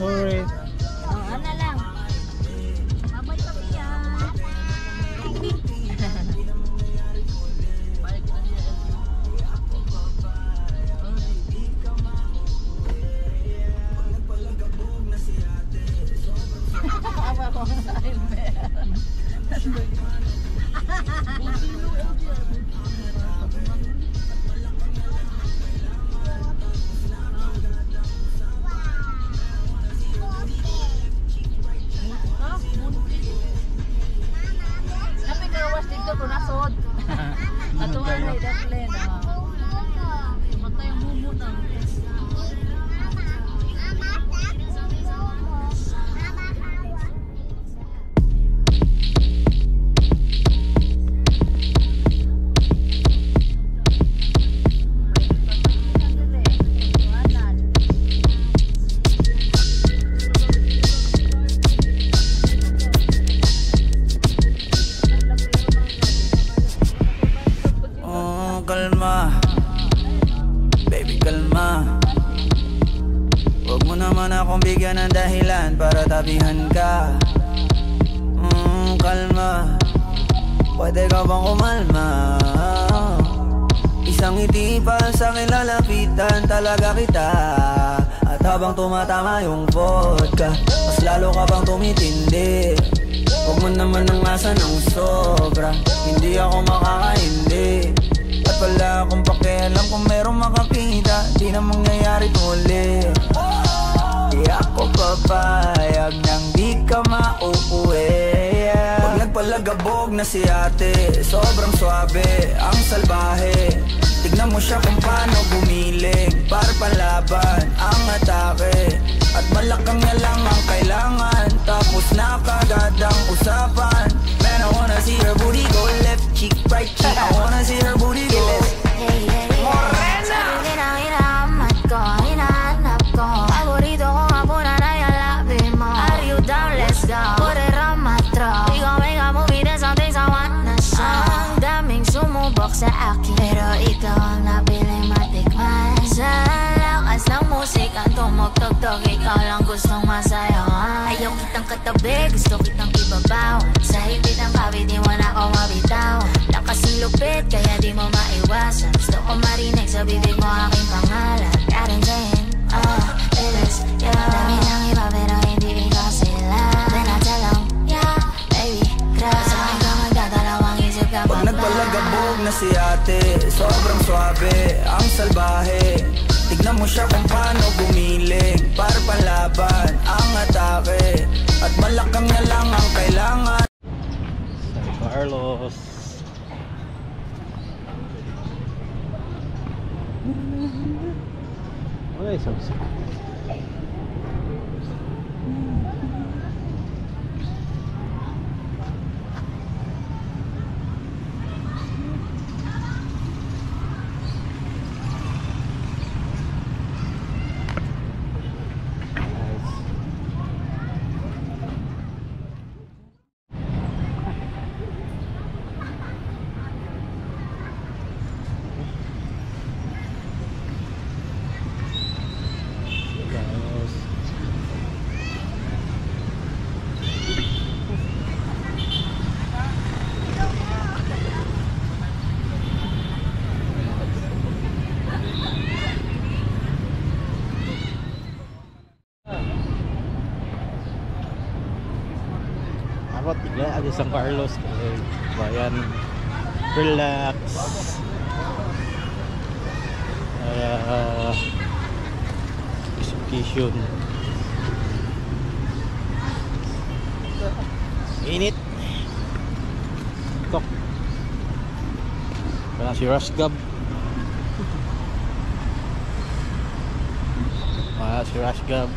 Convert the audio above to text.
Sorry. Ano lang. Mabay kami yan. Awa ko sa dito ko nasod. Atuan na idaplen. Matay ang mumo na. Kalma, baby kalma. Huwag mo naman akong bigyan ng dahilan para tabihan ka. Kalma, pwede ka bang kumalma? Isang ngiti pa sa akin lalapitan talaga kita. At habang tumatama yung vodka, mas lalo ka bang tumitindi. Huwag mo naman ang asa ng sobra, hindi ako makakaindi. At wala akong pakialam kung merong makakita, di na mangyayari tuli. Di ako papayag nang di ka mauuwi. Pag nagpalagabog na si ate, sobrang swabe, ang salbahe. Tignan mo siya kung paano gumiling, para palaban ang atake. At malakang niya lang ang kailangan, tapos na kagad ang usapan. Man, I wanna see her booty go left cheek, right cheek. I wanna see her booty go Morena! Hinahanap ko, hinahanap ko. Paborito ko nga po na nayalapin mo. Are you down? Let's go. Put it on my throat. We gon' make a movie, there's some things I wanna show. Ang daming sumubok sa akin, pero ikaw ang nabiling matikman. Sa lakas ng musikang tumugtog-tog, ikaw lang gustong masayawan. Ayaw kitang katabi, gusto kitang ibabaw. Sa higpit ng kawit, di mo na ako mabitaw. Lakas ng lupit, kaya di mo maiwasan. Gusto ko marinig sa bibig mo aking pangalan. Karen Jane, it is you. Dami ng iba pero hindi ikaw sila. Then I tell them, yeah, baby, crush. Sa akin ka magdadalawang isip ka pa ba? Pag nagpalagabog na si ate, sobrang swabe, ang salbahe. Tignan mo siya kung paano gumiling, para palaban ang atake. At malakang niya lang ang kailangan. San Carlos. Okay, so Arot bigla ada San Carlos, bayan relax. Vacation. Init. Tok. Wala si Rasgab. Wala si Rasgab.